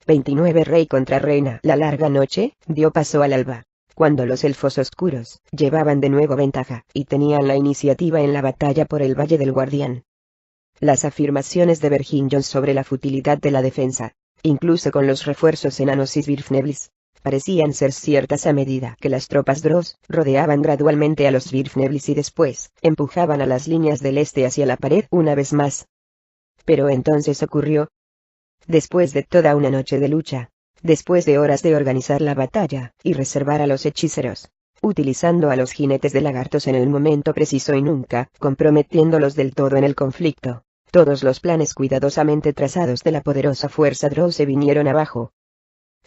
29 Rey contra Reina. La larga noche dio paso al alba, cuando los elfos oscuros llevaban de nuevo ventaja y tenían la iniciativa en la batalla por el Valle del Guardián. Las afirmaciones de Verginion sobre la futilidad de la defensa, incluso con los refuerzos enanos y Svirfneblis, parecían ser ciertas a medida que las tropas Dross rodeaban gradualmente a los Svirfneblis y después empujaban a las líneas del este hacia la pared una vez más. Pero entonces ocurrió. Después de toda una noche de lucha, después de horas de organizar la batalla y reservar a los hechiceros, utilizando a los jinetes de lagartos en el momento preciso y nunca comprometiéndolos del todo en el conflicto, todos los planes cuidadosamente trazados de la poderosa fuerza Drow se vinieron abajo.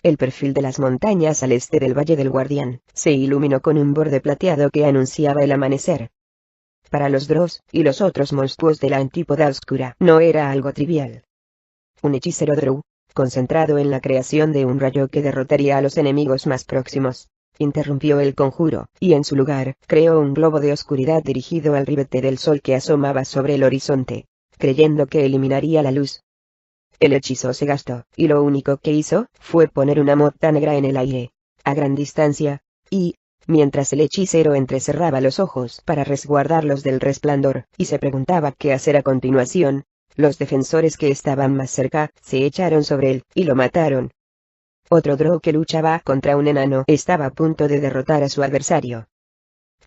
El perfil de las montañas al este del Valle del Guardián se iluminó con un borde plateado que anunciaba el amanecer. Para los Dross y los otros monstruos de la Antípoda Oscura no era algo trivial. Un hechicero Drow, concentrado en la creación de un rayo que derrotaría a los enemigos más próximos, interrumpió el conjuro, y en su lugar, creó un globo de oscuridad dirigido al ribete del sol que asomaba sobre el horizonte, creyendo que eliminaría la luz. El hechizo se gastó, y lo único que hizo fue poner una mota negra en el aire, a gran distancia, y, mientras el hechicero entrecerraba los ojos para resguardarlos del resplandor, y se preguntaba qué hacer a continuación, los defensores que estaban más cerca se echaron sobre él, y lo mataron. Otro Drow que luchaba contra un enano estaba a punto de derrotar a su adversario.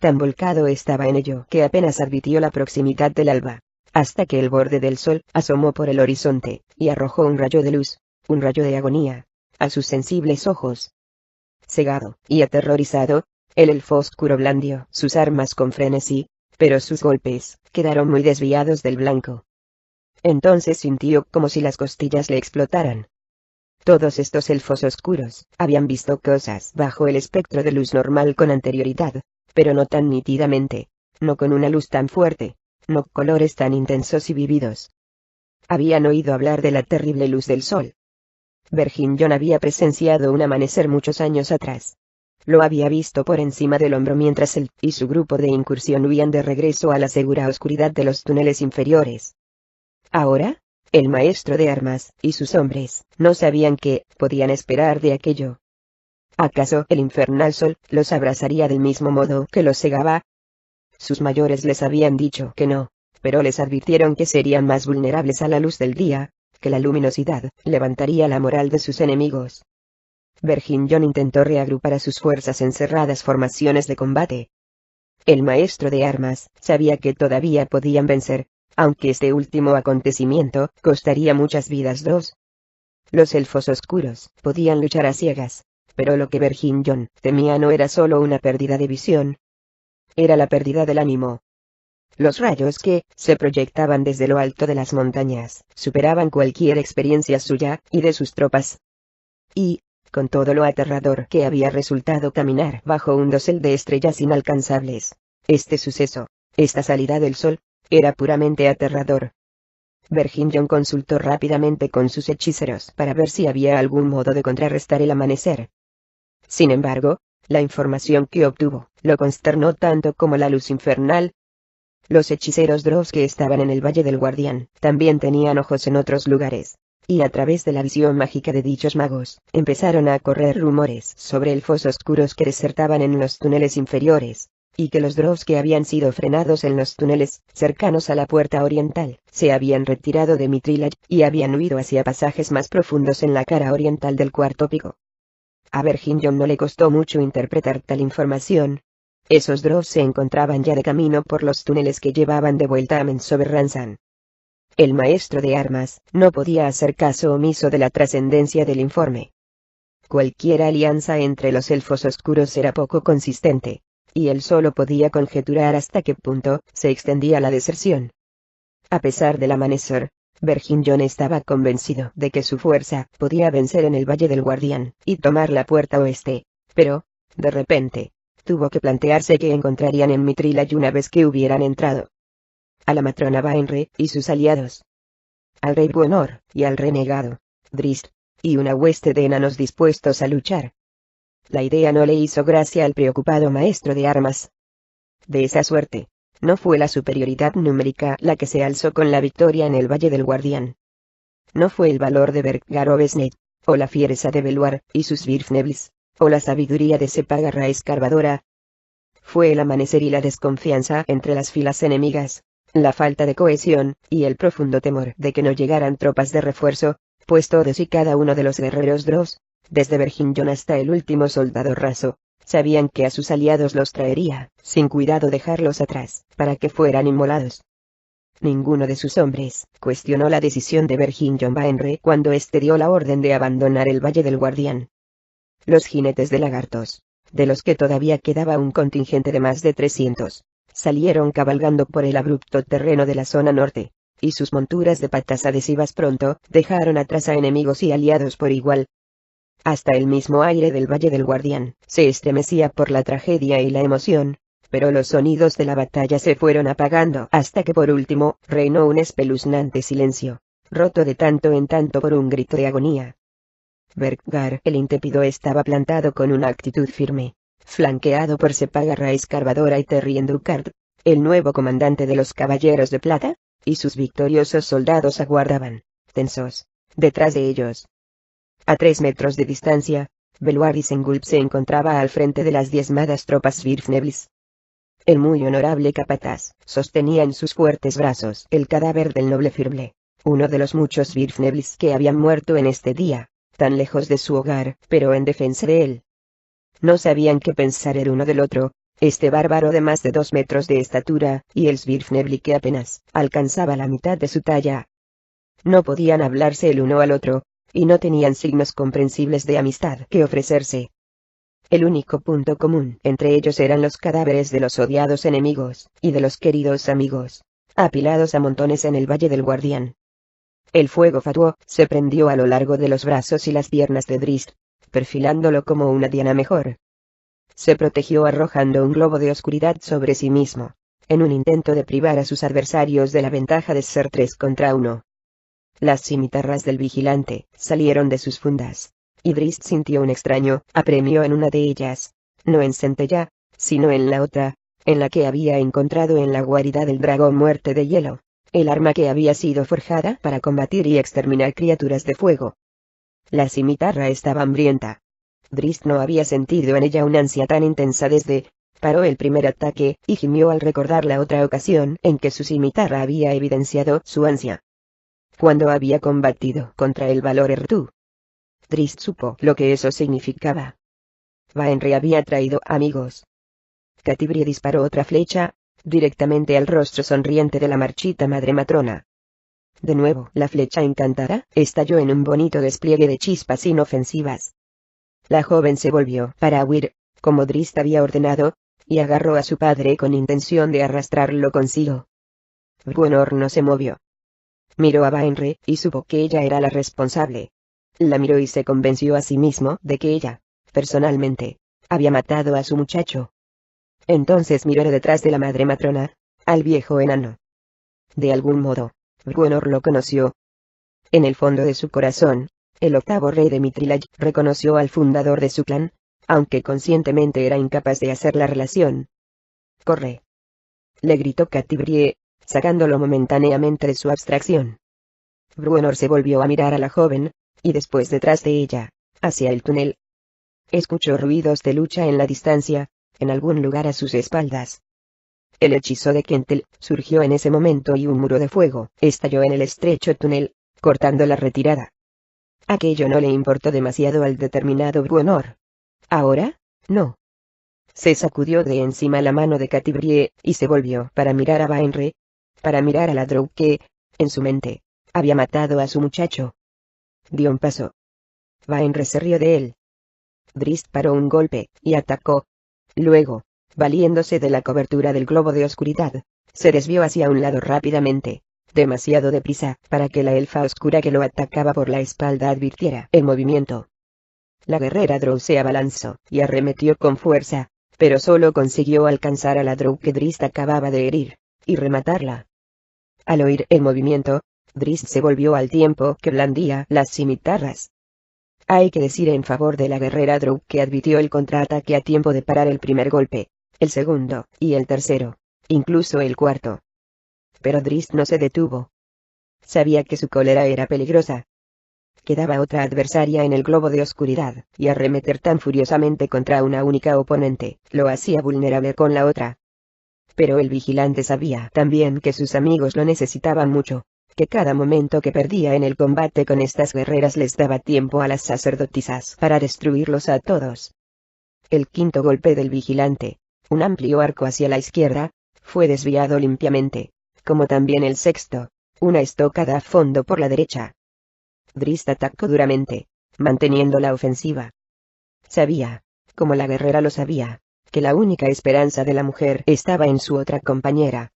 Tan volcado estaba en ello que apenas advirtió la proximidad del alba, hasta que el borde del sol asomó por el horizonte, y arrojó un rayo de luz, un rayo de agonía, a sus sensibles ojos. Cegado y aterrorizado, el elfo oscuro blandió sus armas con frenesí, pero sus golpes quedaron muy desviados del blanco. Entonces sintió como si las costillas le explotaran. Todos estos elfos oscuros habían visto cosas bajo el espectro de luz normal con anterioridad, pero no tan nítidamente, no con una luz tan fuerte, no colores tan intensos y vívidos. Habían oído hablar de la terrible luz del sol. Verginion había presenciado un amanecer muchos años atrás. Lo había visto por encima del hombro mientras él y su grupo de incursión huían de regreso a la segura oscuridad de los túneles inferiores. Ahora, el maestro de armas y sus hombres no sabían qué podían esperar de aquello. ¿Acaso el infernal sol los abrasaría del mismo modo que los cegaba? Sus mayores les habían dicho que no, pero les advirtieron que serían más vulnerables a la luz del día, que la luminosidad levantaría la moral de sus enemigos. Verginion intentó reagrupar a sus fuerzas en cerradas formaciones de combate. El maestro de armas sabía que todavía podían vencer, aunque este último acontecimiento costaría muchas vidas. Los elfos oscuros podían luchar a ciegas, pero lo que Verginion temía no era solo una pérdida de visión. Era la pérdida del ánimo. Los rayos que se proyectaban desde lo alto de las montañas superaban cualquier experiencia suya y de sus tropas. Y, con todo lo aterrador que había resultado caminar bajo un dosel de estrellas inalcanzables, este suceso, esta salida del sol, era puramente aterrador. Verginion consultó rápidamente con sus hechiceros para ver si había algún modo de contrarrestar el amanecer. Sin embargo, la información que obtuvo lo consternó tanto como la luz infernal. Los hechiceros Drows que estaban en el Valle del Guardián también tenían ojos en otros lugares, y a través de la visión mágica de dichos magos, empezaron a correr rumores sobre elfos oscuros que desertaban en los túneles inferiores, y que los Drows que habían sido frenados en los túneles cercanos a la puerta oriental se habían retirado de Mithril y habían huido hacia pasajes más profundos en la cara oriental del cuarto pico. A Verginion no le costó mucho interpretar tal información. Esos Drows se encontraban ya de camino por los túneles que llevaban de vuelta a Menzoberranzan. El maestro de armas no podía hacer caso omiso de la trascendencia del informe. Cualquier alianza entre los elfos oscuros era poco consistente, y él solo podía conjeturar hasta qué punto se extendía la deserción. A pesar del amanecer, Verginion estaba convencido de que su fuerza podía vencer en el Valle del Guardián y tomar la puerta oeste, pero, de repente, tuvo que plantearse qué encontrarían en Mithril una vez que hubieran entrado. A la matrona Baenre y sus aliados, al rey Buenor y al renegado Drist, y una hueste de enanos dispuestos a luchar. La idea no le hizo gracia al preocupado maestro de armas. De esa suerte, no fue la superioridad numérica la que se alzó con la victoria en el Valle del Guardián. No fue el valor de Berggar o Besnet, o la fiereza de Beluar y sus Svirfnebles, o la sabiduría de Sepagarra escarbadora. Fue el amanecer y la desconfianza entre las filas enemigas, la falta de cohesión, y el profundo temor de que no llegaran tropas de refuerzo, pues todos y cada uno de los guerreros Dross, desde Verginion hasta el último soldado raso, sabían que a sus aliados los traería, sin cuidado dejarlos atrás, para que fueran inmolados. Ninguno de sus hombres cuestionó la decisión de Verginion Baenre cuando éste dio la orden de abandonar el Valle del Guardián. Los jinetes de lagartos, de los que todavía quedaba un contingente de más de 300, salieron cabalgando por el abrupto terreno de la zona norte, y sus monturas de patas adhesivas pronto dejaron atrás a enemigos y aliados por igual. Hasta el mismo aire del Valle del Guardián se estremecía por la tragedia y la emoción, pero los sonidos de la batalla se fueron apagando hasta que por último reinó un espeluznante silencio, roto de tanto en tanto por un grito de agonía. Berkgar el intrépido estaba plantado con una actitud firme, flanqueado por Sepagarra escarbadora y Terrien Ducard, el nuevo comandante de los Caballeros de Plata, y sus victoriosos soldados aguardaban, tensos, detrás de ellos. A 3 metros de distancia, Beluar y Sengulf se encontraba al frente de las diezmadas tropas Svirfnebles. El muy honorable capataz sostenía en sus fuertes brazos el cadáver del noble Firble, uno de los muchos Svirfnebles que habían muerto en este día, tan lejos de su hogar, pero en defensa de él. No sabían qué pensar el uno del otro, este bárbaro de más de 2 metros de estatura, y el Svirfneble que apenas alcanzaba la mitad de su talla. No podían hablarse el uno al otro, y no tenían signos comprensibles de amistad que ofrecerse. El único punto común entre ellos eran los cadáveres de los odiados enemigos, y de los queridos amigos, apilados a montones en el Valle del Guardián. El fuego fatuo se prendió a lo largo de los brazos y las piernas de Drizzt, perfilándolo como una diana mejor. Se protegió arrojando un globo de oscuridad sobre sí mismo, en un intento de privar a sus adversarios de la ventaja de ser 3 contra 1. Las cimitarras del vigilante salieron de sus fundas, y Drizzt sintió un extraño apremio en una de ellas, no en Centella, sino en la otra, en la que había encontrado en la guarida del dragón Muerte de Hielo, el arma que había sido forjada para combatir y exterminar criaturas de fuego. La cimitarra estaba hambrienta. Drizzt no había sentido en ella una ansia tan intensa desde, paró el primer ataque, y gimió al recordar la otra ocasión en que su cimitarra había evidenciado su ansia. Cuando había combatido contra el valor Ertu. Drizzt supo lo que eso significaba. Baenre había traído amigos. Catibrie disparó otra flecha, directamente al rostro sonriente de la marchita madre matrona. De nuevo, la flecha encantada estalló en un bonito despliegue de chispas inofensivas. La joven se volvió para huir, como Drizzt había ordenado, y agarró a su padre con intención de arrastrarlo consigo. Bruenor no se movió. Miró a Baenre, y supo que ella era la responsable. La miró y se convenció a sí mismo de que ella, personalmente, había matado a su muchacho. Entonces miró de detrás de la madre matrona, al viejo enano. De algún modo, Bruenor lo conoció. En el fondo de su corazón, el octavo rey de Mithril reconoció al fundador de su clan, aunque conscientemente era incapaz de hacer la relación. «¡Corre!», le gritó Catibrie, sacándolo momentáneamente de su abstracción. Bruenor se volvió a mirar a la joven, y después detrás de ella, hacia el túnel. Escuchó ruidos de lucha en la distancia, en algún lugar a sus espaldas. El hechizo de Kentel surgió en ese momento y un muro de fuego estalló en el estrecho túnel, cortando la retirada. Aquello no le importó demasiado al determinado Bruenor. ¿Ahora? No. Se sacudió de encima la mano de Catibrie, y se volvió para mirar a Baenre, para mirar a la Drow que, en su mente, había matado a su muchacho. Dio un paso. Baenre se rió de él. Drizzt paró un golpe, y atacó. Luego, valiéndose de la cobertura del globo de oscuridad, se desvió hacia un lado rápidamente, demasiado deprisa para que la elfa oscura que lo atacaba por la espalda advirtiera el movimiento. La guerrera Drow se abalanzó y arremetió con fuerza, pero solo consiguió alcanzar a la Drow que Drizzt acababa de herir, y rematarla. Al oír el movimiento, Drizzt se volvió al tiempo que blandía las cimitarras. Hay que decir en favor de la guerrera Drow que advirtió el contraataque a tiempo de parar el primer golpe, el segundo, y el tercero, incluso el cuarto. Pero Drizzt no se detuvo. Sabía que su cólera era peligrosa. quedaba otra adversaria en el globo de oscuridad, y arremeter tan furiosamente contra una única oponente, lo hacía vulnerable con la otra. Pero el vigilante sabía también que sus amigos lo necesitaban mucho, que cada momento que perdía en el combate con estas guerreras les daba tiempo a las sacerdotisas para destruirlos a todos. El quinto golpe del vigilante, un amplio arco hacia la izquierda, fue desviado limpiamente, como también el sexto, una estocada a fondo por la derecha. Drizzt atacó duramente, manteniendo la ofensiva. Sabía, como la guerrera lo sabía, que la única esperanza de la mujer estaba en su otra compañera.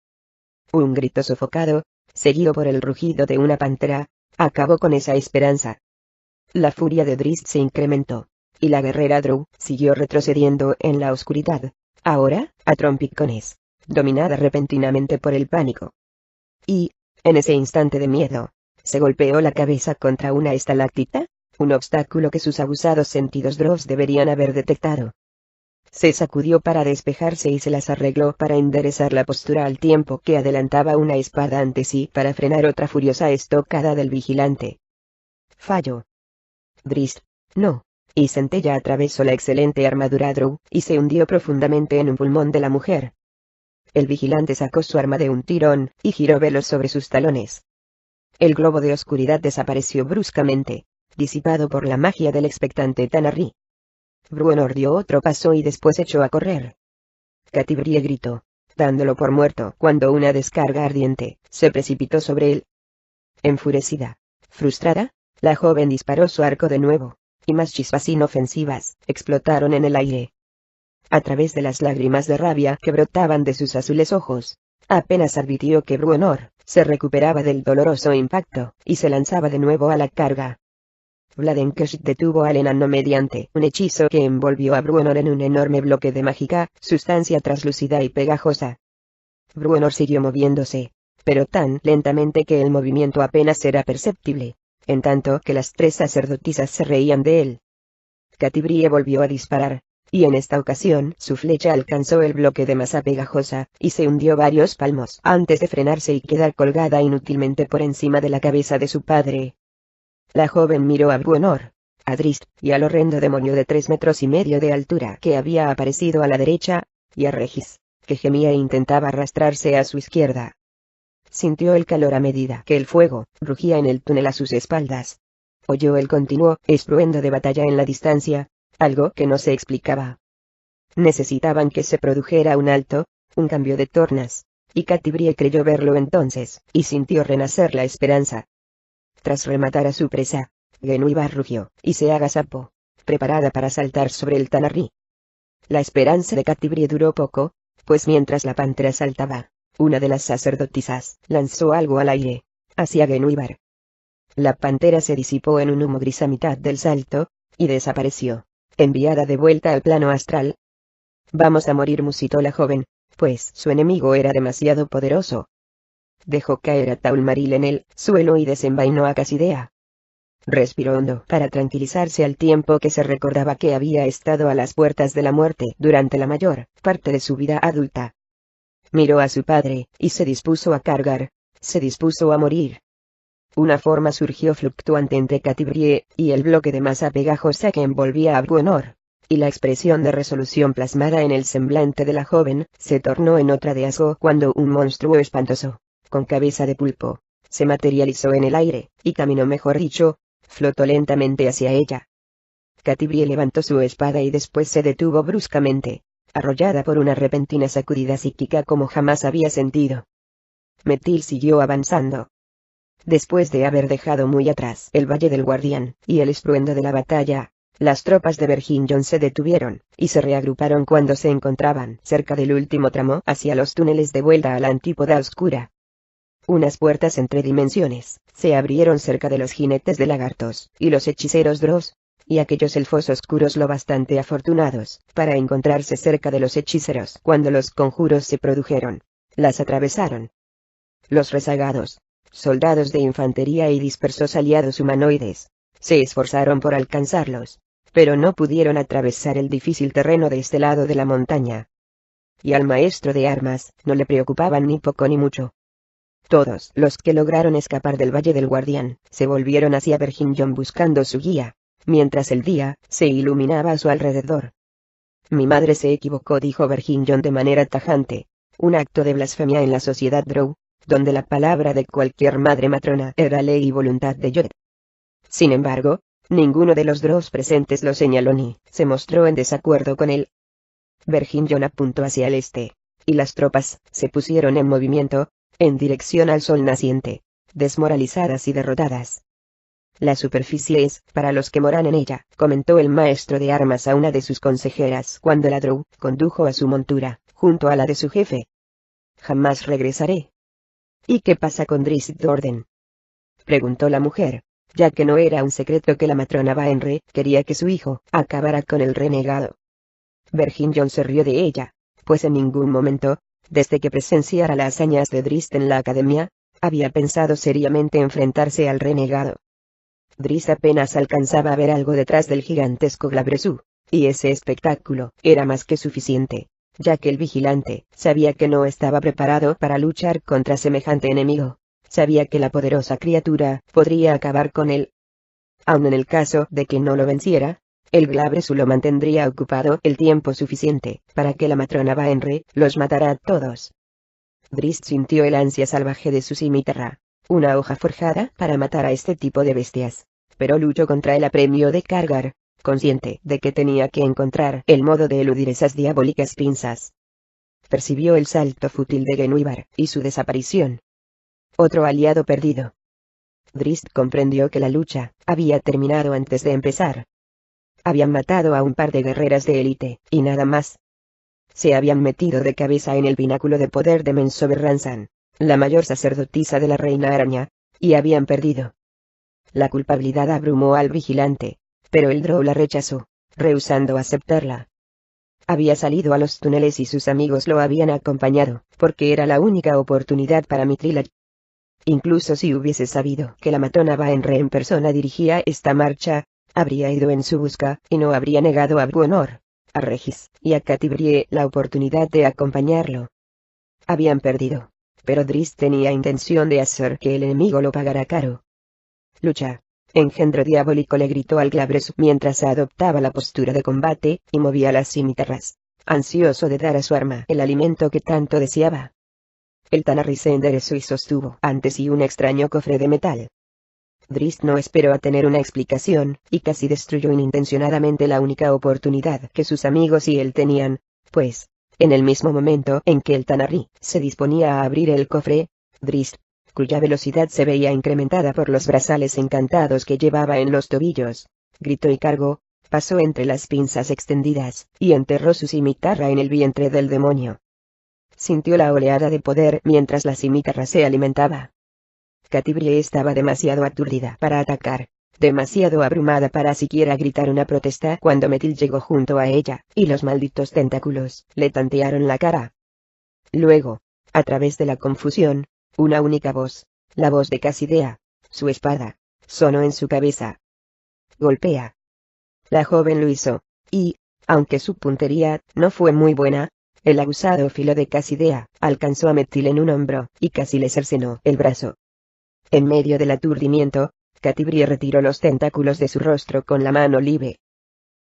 Un grito sofocado, seguido por el rugido de una pantera, acabó con esa esperanza. La furia de Drizzt se incrementó, y la guerrera Drow siguió retrocediendo en la oscuridad, ahora, a trompicones, dominada repentinamente por el pánico. Y, en ese instante de miedo, se golpeó la cabeza contra una estalactita, un obstáculo que sus abusados sentidos Drows deberían haber detectado. Se sacudió para despejarse y se las arregló para enderezar la postura al tiempo que adelantaba una espada ante sí para frenar otra furiosa estocada del vigilante. Falló. Drizzt, no, y Centella atravesó la excelente armadura Drow y se hundió profundamente en un pulmón de la mujer. El vigilante sacó su arma de un tirón y giró veloz sobre sus talones. El globo de oscuridad desapareció bruscamente, disipado por la magia del expectante Tanar'ri. Bruenor dio otro paso y después echó a correr. Catti-brie gritó, dándolo por muerto cuando una descarga ardiente se precipitó sobre él. Enfurecida, frustrada, la joven disparó su arco de nuevo, y más chispas inofensivas explotaron en el aire. A través de las lágrimas de rabia que brotaban de sus azules ojos, apenas advirtió que Bruenor se recuperaba del doloroso impacto y se lanzaba de nuevo a la carga. Vladenkesh detuvo al enano mediante un hechizo que envolvió a Bruenor en un enorme bloque de mágica sustancia traslúcida y pegajosa. Bruenor siguió moviéndose, pero tan lentamente que el movimiento apenas era perceptible, en tanto que las tres sacerdotisas se reían de él. Catti-brie volvió a disparar, y en esta ocasión su flecha alcanzó el bloque de masa pegajosa, y se hundió varios palmos antes de frenarse y quedar colgada inútilmente por encima de la cabeza de su padre. La joven miró a Bruenor, a Drizzt, y al horrendo demonio de 3,5 metros de altura que había aparecido a la derecha, y a Regis, que gemía e intentaba arrastrarse a su izquierda. Sintió el calor a medida que el fuego rugía en el túnel a sus espaldas. Oyó el continuo estruendo de batalla en la distancia, algo que no se explicaba. Necesitaban que se produjera un alto, un cambio de tornas, y Catti-brie creyó verlo entonces, y sintió renacer la esperanza. Tras rematar a su presa, Guenhwyvar rugió, y se agazapó, preparada para saltar sobre el Tanar'ri. La esperanza de Catti-brie duró poco, pues mientras la pantera saltaba, una de las sacerdotisas lanzó algo al aire, hacia Guenhwyvar. La pantera se disipó en un humo gris a mitad del salto, y desapareció, enviada de vuelta al plano astral. Vamos a morir, musitó la joven, pues su enemigo era demasiado poderoso. Dejó caer a Taulmaril en el suelo y desenvainó a Cassidea. Respiró hondo para tranquilizarse al tiempo que se recordaba que había estado a las puertas de la muerte durante la mayor parte de su vida adulta. Miró a su padre, y se dispuso a cargar, se dispuso a morir. Una forma surgió fluctuante entre Catti-brie y el bloque de masa pegajosa que envolvía a Bruenor, y la expresión de resolución plasmada en el semblante de la joven se tornó en otra de asco cuando un monstruo espantoso, con cabeza de pulpo, se materializó en el aire, y caminó, mejor dicho, flotó lentamente hacia ella. Catti-brie levantó su espada y después se detuvo bruscamente, arrollada por una repentina sacudida psíquica como jamás había sentido. Metil siguió avanzando. Después de haber dejado muy atrás el Valle del Guardián y el estruendo de la batalla, las tropas de Vergingjon se detuvieron, y se reagruparon cuando se encontraban cerca del último tramo hacia los túneles de vuelta a la Antípoda Oscura. Unas puertas entre dimensiones se abrieron cerca de los jinetes de lagartos y los hechiceros Drows, y aquellos elfos oscuros lo bastante afortunados para encontrarse cerca de los hechiceros cuando los conjuros se produjeron, las atravesaron. Los rezagados, soldados de infantería y dispersos aliados humanoides, se esforzaron por alcanzarlos, pero no pudieron atravesar el difícil terreno de este lado de la montaña. Y al maestro de armas no le preocupaban ni poco ni mucho. Todos los que lograron escapar del Valle del Guardián, se volvieron hacia Verginion buscando su guía, mientras el día se iluminaba a su alrededor. Mi madre se equivocó, dijo Verginion de manera tajante, un acto de blasfemia en la sociedad Drow, donde la palabra de cualquier madre matrona era ley y voluntad de Yoda. Sin embargo, ninguno de los Drows presentes lo señaló ni se mostró en desacuerdo con él. Verginion apuntó hacia el este, y las tropas se pusieron en movimiento, en dirección al sol naciente, desmoralizadas y derrotadas. La superficie es, para los que moran en ella, comentó el maestro de armas a una de sus consejeras cuando la Drow condujo a su montura, junto a la de su jefe. Jamás regresaré. ¿Y qué pasa con Drizzt Do'Urden?, preguntó la mujer, ya que no era un secreto que la matrona Baenre quería que su hijo acabara con el renegado. Verginion se rió de ella, pues en ningún momento, desde que presenciara las hazañas de Drizzt en la academia, había pensado seriamente enfrentarse al renegado. Drizzt apenas alcanzaba a ver algo detrás del gigantesco Glabrezu, y ese espectáculo era más que suficiente, ya que el vigilante sabía que no estaba preparado para luchar contra semejante enemigo, sabía que la poderosa criatura podría acabar con él. Aun en el caso de que no lo venciera, el Glabrezu lo mantendría ocupado el tiempo suficiente para que la matrona Baenre los matara a todos. Drizzt sintió el ansia salvaje de su cimitarra, una hoja forjada para matar a este tipo de bestias, pero luchó contra el apremio de cargar, consciente de que tenía que encontrar el modo de eludir esas diabólicas pinzas. Percibió el salto fútil de Genuibar y su desaparición. Otro aliado perdido. Drizzt comprendió que la lucha había terminado antes de empezar. Habían matado a un par de guerreras de élite, y nada más. Se habían metido de cabeza en el pináculo de poder de Menzober Ransan, la mayor sacerdotisa de la Reina Araña, y habían perdido. La culpabilidad abrumó al vigilante, pero el Drow la rechazó, rehusando aceptarla. Había salido a los túneles y sus amigos lo habían acompañado, porque era la única oportunidad para Mithril. Incluso si hubiese sabido que la matrona Baenre en persona dirigía esta marcha, habría ido en su busca y no habría negado a Bruenor, a Regis y a Catibrie la oportunidad de acompañarlo. Habían perdido, pero Drizzt tenía intención de hacer que el enemigo lo pagara caro. «Lucha, engendro diabólico», le gritó al Glabrezu mientras adoptaba la postura de combate y movía las cimitarras, ansioso de dar a su arma el alimento que tanto deseaba. El Tanarri se enderezó y sostuvo ante sí un extraño cofre de metal. Drizzt no esperó a tener una explicación, y casi destruyó inintencionadamente la única oportunidad que sus amigos y él tenían, pues, en el mismo momento en que el Tanarri se disponía a abrir el cofre, Drizzt, cuya velocidad se veía incrementada por los brazales encantados que llevaba en los tobillos, gritó y cargó, pasó entre las pinzas extendidas, y enterró su cimitarra en el vientre del demonio. Sintió la oleada de poder mientras la cimitarra se alimentaba. Catibrie estaba demasiado aturdida para atacar, demasiado abrumada para siquiera gritar una protesta cuando Metil llegó junto a ella, y los malditos tentáculos le tantearon la cara. Luego, a través de la confusión, una única voz, la voz de Cassidea, su espada, sonó en su cabeza. «Golpea». La joven lo hizo, y, aunque su puntería no fue muy buena, el aguzado filo de Cassidea alcanzó a Metil en un hombro y casi le cercenó el brazo. En medio del aturdimiento, Catibrie retiró los tentáculos de su rostro con la mano libre.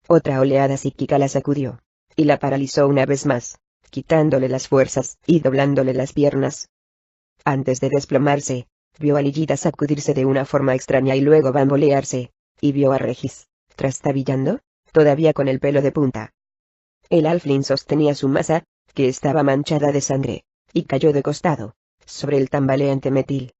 Otra oleada psíquica la sacudió, y la paralizó una vez más, quitándole las fuerzas y doblándole las piernas. Antes de desplomarse, vio a Lillita sacudirse de una forma extraña y luego bambolearse, y vio a Regis, trastabillando, todavía con el pelo de punta. El Halfling sostenía su masa, que estaba manchada de sangre, y cayó de costado, sobre el tambaleante Metil.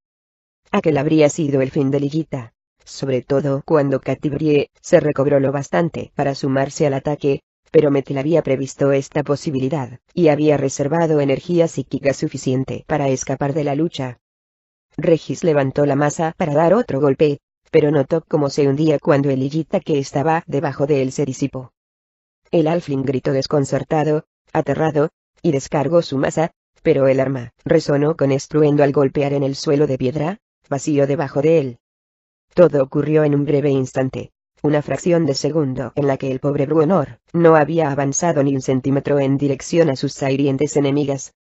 Aquel habría sido el fin de Lillita, sobre todo cuando Catibrie se recobró lo bastante para sumarse al ataque, pero Metil había previsto esta posibilidad, y había reservado energía psíquica suficiente para escapar de la lucha. Regis levantó la masa para dar otro golpe, pero notó cómo se hundía cuando el Lillita que estaba debajo de él se disipó. El Halfling gritó desconcertado, aterrado, y descargó su masa, pero el arma resonó con estruendo al golpear en el suelo de piedra, vacío debajo de él. Todo ocurrió en un breve instante, una fracción de segundo en la que el pobre Bruenor no había avanzado ni un centímetro en dirección a sus sahirientes enemigas.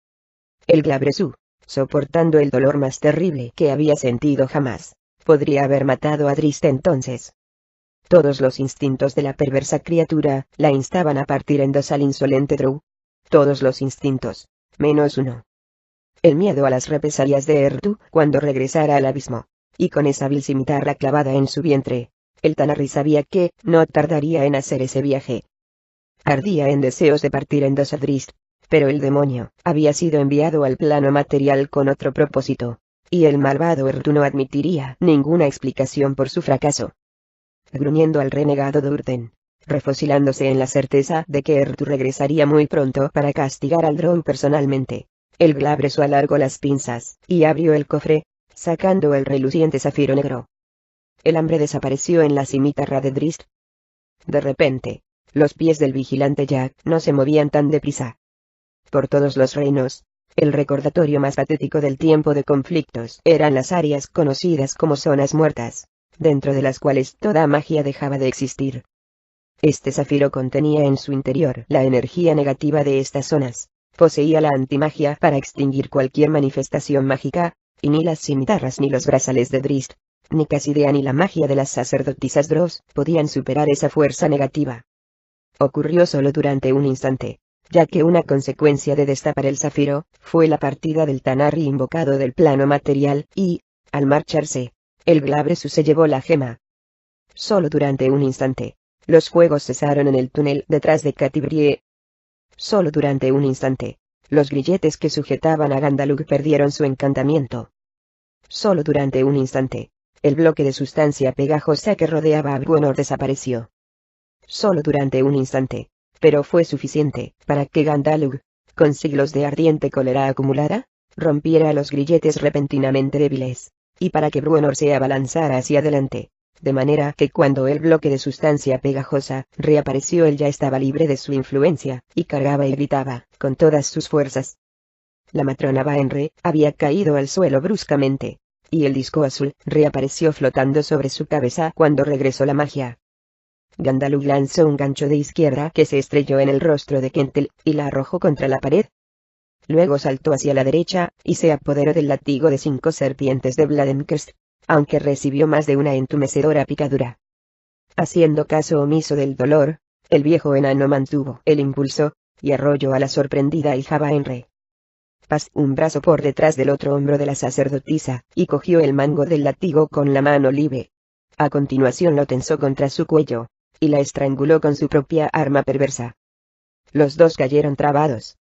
El Glabrezu, soportando el dolor más terrible que había sentido jamás. Podría haber matado a Drizzt entonces. Todos los instintos de la perversa criatura la instaban a partir en dos al insolente Drow. Todos los instintos, menos uno. El miedo a las represalias de Errtu cuando regresara al abismo. Y con esa vil cimitarra clavada en su vientre, el Tanar'ri sabía que no tardaría en hacer ese viaje. Ardía en deseos de partir en dos a Drizzt, pero el demonio había sido enviado al plano material con otro propósito, y el malvado Errtu no admitiría ninguna explicación por su fracaso. Gruñendo al renegado Durden, refocilándose en la certeza de que Errtu regresaría muy pronto para castigar al Drow personalmente, el Glabreso alargó las pinzas y abrió el cofre, sacando el reluciente zafiro negro. El hambre desapareció en la cimitarra de Drizzt. De repente, los pies del vigilante Jack no se movían tan deprisa. Por todos los reinos, el recordatorio más patético del tiempo de conflictos eran las áreas conocidas como zonas muertas, dentro de las cuales toda magia dejaba de existir. Este zafiro contenía en su interior la energía negativa de estas zonas, poseía la antimagia para extinguir cualquier manifestación mágica, y ni las cimitarras ni los brazales de Drizzt, ni Cassidia ni la magia de las sacerdotisas Drow podían superar esa fuerza negativa. Ocurrió solo durante un instante, ya que una consecuencia de destapar el zafiro fue la partida del Tanar'ri invocado del plano material y, al marcharse, el Glabreso se llevó la gema. Solo durante un instante, los fuegos cesaron en el túnel detrás de Catibrie. Solo durante un instante, los grilletes que sujetaban a Gandalf perdieron su encantamiento. Solo durante un instante, el bloque de sustancia pegajosa que rodeaba a Bruenor desapareció. Solo durante un instante, pero fue suficiente para que Gandalf, con siglos de ardiente cólera acumulada, rompiera los grilletes repentinamente débiles, y para que Bruenor se abalanzara hacia adelante, de manera que cuando el bloque de sustancia pegajosa reapareció él ya estaba libre de su influencia, y cargaba y gritaba, con todas sus fuerzas. La matrona Baenre había caído al suelo bruscamente, y el disco azul reapareció flotando sobre su cabeza cuando regresó la magia. Gandalf lanzó un gancho de izquierda que se estrelló en el rostro de Kentel, y la arrojó contra la pared. Luego saltó hacia la derecha, y se apoderó del látigo de 5 serpientes de Bladenkerst, aunque recibió más de una entumecedora picadura. Haciendo caso omiso del dolor, el viejo enano mantuvo el impulso, y arrolló a la sorprendida hija Baenre. Pasó un brazo por detrás del otro hombro de la sacerdotisa, y cogió el mango del látigo con la mano libre. A continuación lo tensó contra su cuello, y la estranguló con su propia arma perversa. Los dos cayeron trabados.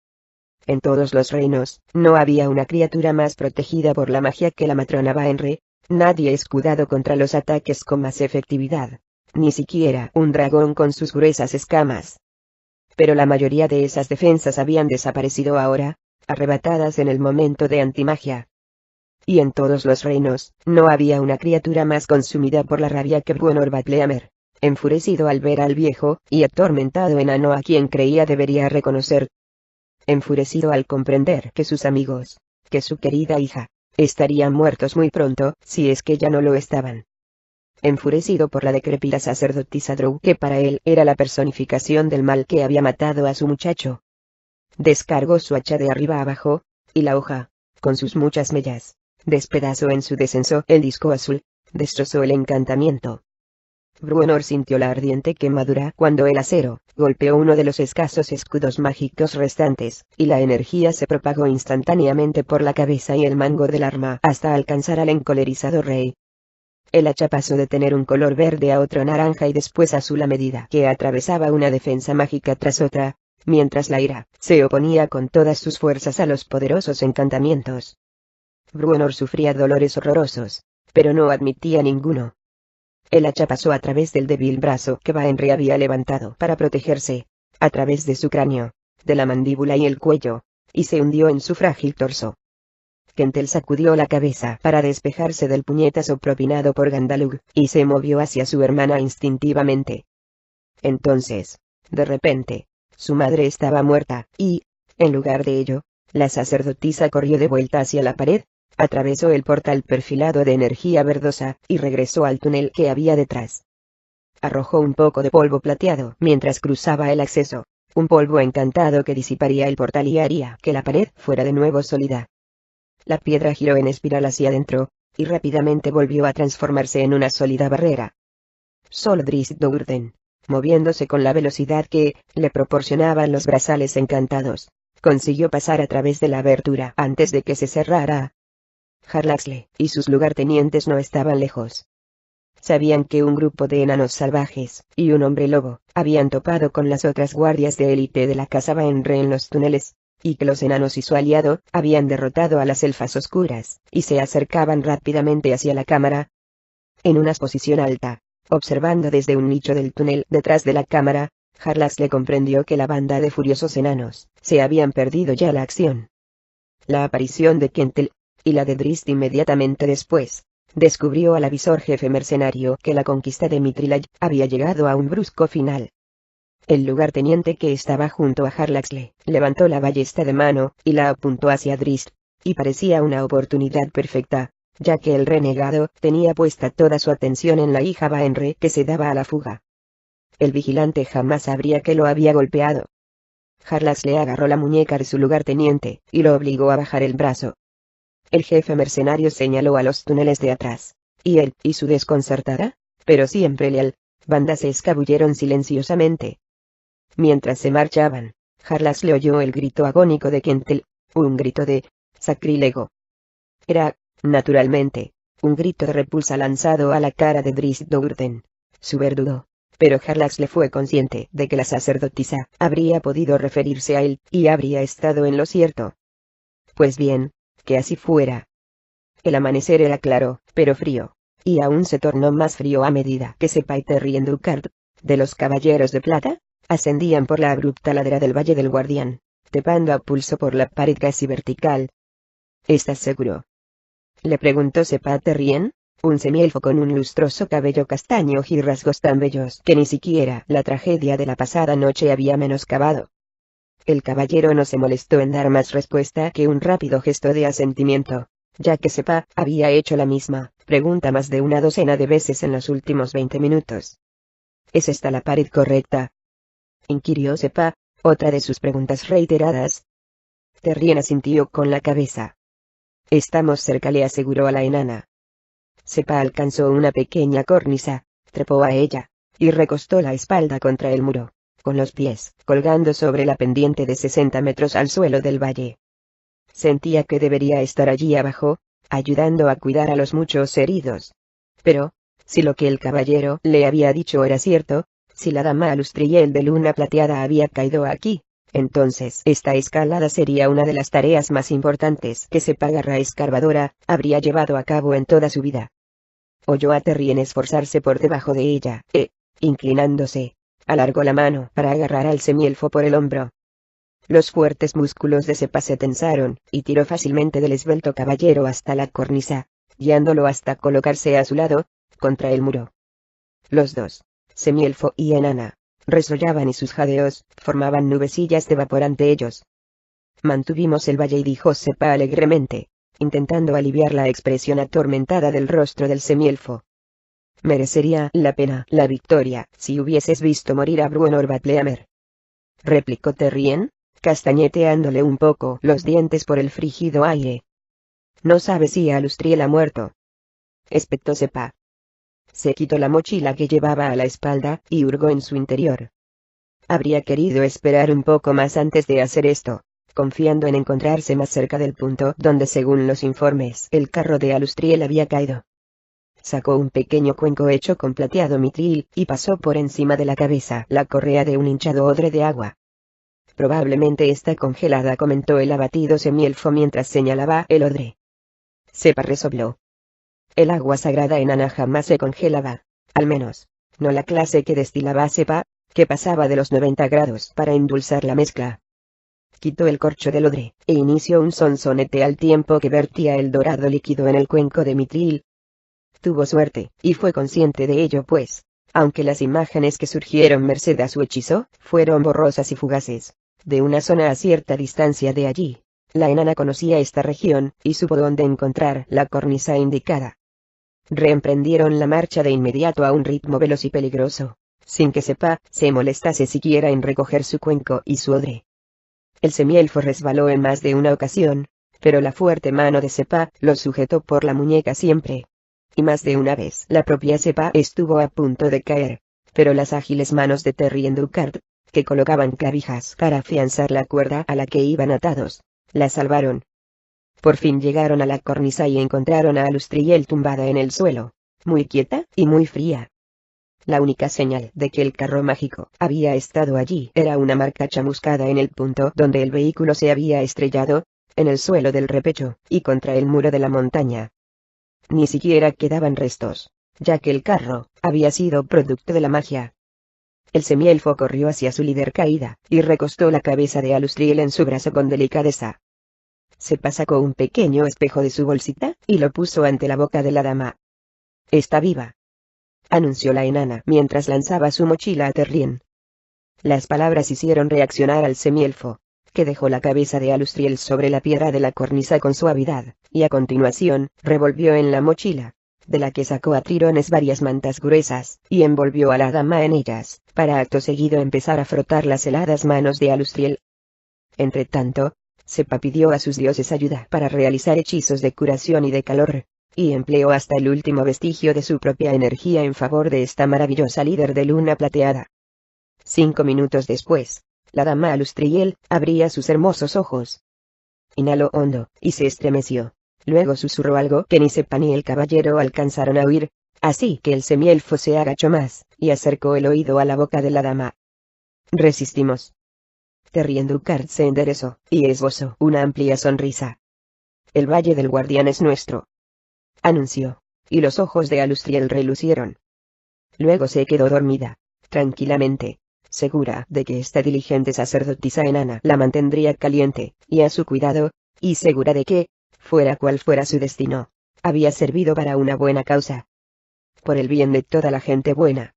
En todos los reinos, no había una criatura más protegida por la magia que la matrona Baenre, nadie escudado contra los ataques con más efectividad, ni siquiera un dragón con sus gruesas escamas. Pero la mayoría de esas defensas habían desaparecido ahora, arrebatadas en el momento de antimagia. Y en todos los reinos, no había una criatura más consumida por la rabia que Bruenor Batleamer, enfurecido al ver al viejo y atormentado enano a quien creía debería reconocer. Enfurecido al comprender que sus amigos, que su querida hija, estarían muertos muy pronto, si es que ya no lo estaban. Enfurecido por la decrépita sacerdotisa Drow que para él era la personificación del mal que había matado a su muchacho. Descargó su hacha de arriba abajo, y la hoja, con sus muchas mellas, despedazó en su descenso el disco azul, destrozó el encantamiento. Bruenor sintió la ardiente quemadura cuando el acero golpeó uno de los escasos escudos mágicos restantes, y la energía se propagó instantáneamente por la cabeza y el mango del arma hasta alcanzar al encolerizado rey. El hacha pasó de tener un color verde a otro naranja y después azul a medida que atravesaba una defensa mágica tras otra, mientras la ira se oponía con todas sus fuerzas a los poderosos encantamientos. Bruenor sufría dolores horrorosos, pero no admitía ninguno. El hacha pasó a través del débil brazo que Baenre había levantado para protegerse, a través de su cráneo, de la mandíbula y el cuello, y se hundió en su frágil torso. Kentel sacudió la cabeza para despejarse del puñetazo propinado por Gandalf, y se movió hacia su hermana instintivamente. Entonces, de repente, su madre estaba muerta, y, en lugar de ello, la sacerdotisa corrió de vuelta hacia la pared, atravesó el portal perfilado de energía verdosa, y regresó al túnel que había detrás. Arrojó un poco de polvo plateado mientras cruzaba el acceso, un polvo encantado que disiparía el portal y haría que la pared fuera de nuevo sólida. La piedra giró en espiral hacia adentro, y rápidamente volvió a transformarse en una sólida barrera. Solo Drizzt Do'Urden, moviéndose con la velocidad que le proporcionaban los brazales encantados, consiguió pasar a través de la abertura antes de que se cerrara. Jarlaxle y sus lugartenientes no estaban lejos. Sabían que un grupo de enanos salvajes y un hombre lobo habían topado con las otras guardias de élite de la casa Baenre en los túneles, y que los enanos y su aliado habían derrotado a las elfas oscuras, y se acercaban rápidamente hacia la cámara. En una posición alta, observando desde un nicho del túnel detrás de la cámara, Jarlaxle comprendió que la banda de furiosos enanos se habían perdido ya la acción. La aparición de Kentel, y la de Drizzt inmediatamente después, descubrió al avisor jefe mercenario que la conquista de Mithril había llegado a un brusco final. El lugarteniente que estaba junto a Jarlaxle levantó la ballesta de mano y la apuntó hacia Drizzt, y parecía una oportunidad perfecta, ya que el renegado tenía puesta toda su atención en la hija Baenre que se daba a la fuga. El vigilante jamás sabría que lo había golpeado. Jarlaxle agarró la muñeca de su lugarteniente y lo obligó a bajar el brazo. El jefe mercenario señaló a los túneles de atrás, y él y su desconcertada, pero siempre leal, banda se escabulleron silenciosamente. Mientras se marchaban, Jarlaxle oyó el grito agónico de Kentel, un grito de sacrílego. Era, naturalmente, un grito de repulsa lanzado a la cara de Drizzt Do'Urden, su verdugo, pero Jarlaxle fue consciente de que la sacerdotisa habría podido referirse a él y habría estado en lo cierto. Pues bien, que así fuera. El amanecer era claro, pero frío, y aún se tornó más frío a medida que Sepah y Terrien Ducard, de los Caballeros de Plata, ascendían por la abrupta ladera del Valle del Guardián, trepando a pulso por la pared casi vertical. ¿Estás seguro?, le preguntó Sepah a Terrien, un semielfo con un lustroso cabello castaño y rasgos tan bellos que ni siquiera la tragedia de la pasada noche había menoscabado. El caballero no se molestó en dar más respuesta que un rápido gesto de asentimiento, ya que Sepah había hecho la misma pregunta más de una docena de veces en los últimos 20 minutos. ¿Es esta la pared correcta?, inquirió Sepah, otra de sus preguntas reiteradas. Terrien asintió con la cabeza. Estamos cerca, le aseguró a la enana. Sepah alcanzó una pequeña cornisa, trepó a ella, y recostó la espalda contra el muro, con los pies colgando sobre la pendiente de 60 metros al suelo del valle. Sentía que debería estar allí abajo, ayudando a cuidar a los muchos heridos. Pero, si lo que el caballero le había dicho era cierto, si la dama Alustriel de Luna Plateada había caído aquí, entonces esta escalada sería una de las tareas más importantes que Sepah Garra Escarbadora habría llevado a cabo en toda su vida. Oyó a Terrien esforzarse por debajo de ella, inclinándose, alargó la mano para agarrar al semielfo por el hombro. Los fuertes músculos de Sepah se tensaron, y tiró fácilmente del esbelto caballero hasta la cornisa, guiándolo hasta colocarse a su lado, contra el muro. Los dos, semielfo y enana, resollaban y sus jadeos formaban nubecillas de vapor ante ellos. Mantuvimos el valle, y dijo Sepah alegremente, intentando aliviar la expresión atormentada del rostro del semielfo. Merecería la pena la victoria si hubieses visto morir a Bruenor Batleamer, replicó Terrien, castañeteándole un poco los dientes por el frígido aire. No sabes si Alustriel ha muerto, espetó Sepah. Se quitó la mochila que llevaba a la espalda y hurgó en su interior. Habría querido esperar un poco más antes de hacer esto, confiando en encontrarse más cerca del punto donde, según los informes, el carro de Alustriel había caído. Sacó un pequeño cuenco hecho con plateado mithril y pasó por encima de la cabeza la correa de un hinchado odre de agua. Probablemente está congelada, comentó el abatido semielfo mientras señalaba el odre. Sepah resopló. El agua sagrada enana jamás se congelaba, al menos, no la clase que destilaba Sepah, que pasaba de los 90 grados para endulzar la mezcla. Quitó el corcho del odre, e inició un sonsonete al tiempo que vertía el dorado líquido en el cuenco de mithril. Tuvo suerte, y fue consciente de ello pues, aunque las imágenes que surgieron merced a su hechizo, fueron borrosas y fugaces, de una zona a cierta distancia de allí, la enana conocía esta región, y supo dónde encontrar la cornisa indicada. Reemprendieron la marcha de inmediato a un ritmo veloz y peligroso, sin que Sepah se molestase siquiera en recoger su cuenco y su odre. El semielfo resbaló en más de una ocasión, pero la fuerte mano de Sepa lo sujetó por la muñeca siempre. Y más de una vez la propia Sepa estuvo a punto de caer, pero las ágiles manos de Terry y Enducart, que colocaban clavijas para afianzar la cuerda a la que iban atados, la salvaron. Por fin llegaron a la cornisa y encontraron a Alustriel tumbada en el suelo, muy quieta y muy fría. La única señal de que el carro mágico había estado allí era una marca chamuscada en el punto donde el vehículo se había estrellado, en el suelo del repecho, y contra el muro de la montaña. Ni siquiera quedaban restos, ya que el carro había sido producto de la magia. El semielfo corrió hacia su líder caída, y recostó la cabeza de Alustriel en su brazo con delicadeza. Sepa sacó un pequeño espejo de su bolsita, y lo puso ante la boca de la dama. «Está viva», anunció la enana mientras lanzaba su mochila a Terrien. Las palabras hicieron reaccionar al semielfo, que dejó la cabeza de Alustriel sobre la piedra de la cornisa con suavidad, y a continuación, revolvió en la mochila, de la que sacó a tirones varias mantas gruesas, y envolvió a la dama en ellas, para acto seguido empezar a frotar las heladas manos de Alustriel. Entretanto, Sepa pidió a sus dioses ayuda para realizar hechizos de curación y de calor, y empleó hasta el último vestigio de su propia energía en favor de esta maravillosa líder de luna plateada. 5 minutos después, la dama Alustriel abría sus hermosos ojos. Inhaló hondo, y se estremeció. Luego susurró algo que ni Sepa ni el caballero alcanzaron a oír, así que el semielfo se agachó más, y acercó el oído a la boca de la dama. «Resistimos». Terry Enducart se enderezó, y esbozó una amplia sonrisa. «El Valle del Guardián es nuestro», anunció, y los ojos de Alustriel relucieron. Luego se quedó dormida, tranquilamente, segura de que esta diligente sacerdotisa enana la mantendría caliente, y a su cuidado, y segura de que, fuera cual fuera su destino, había servido para una buena causa. Por el bien de toda la gente buena.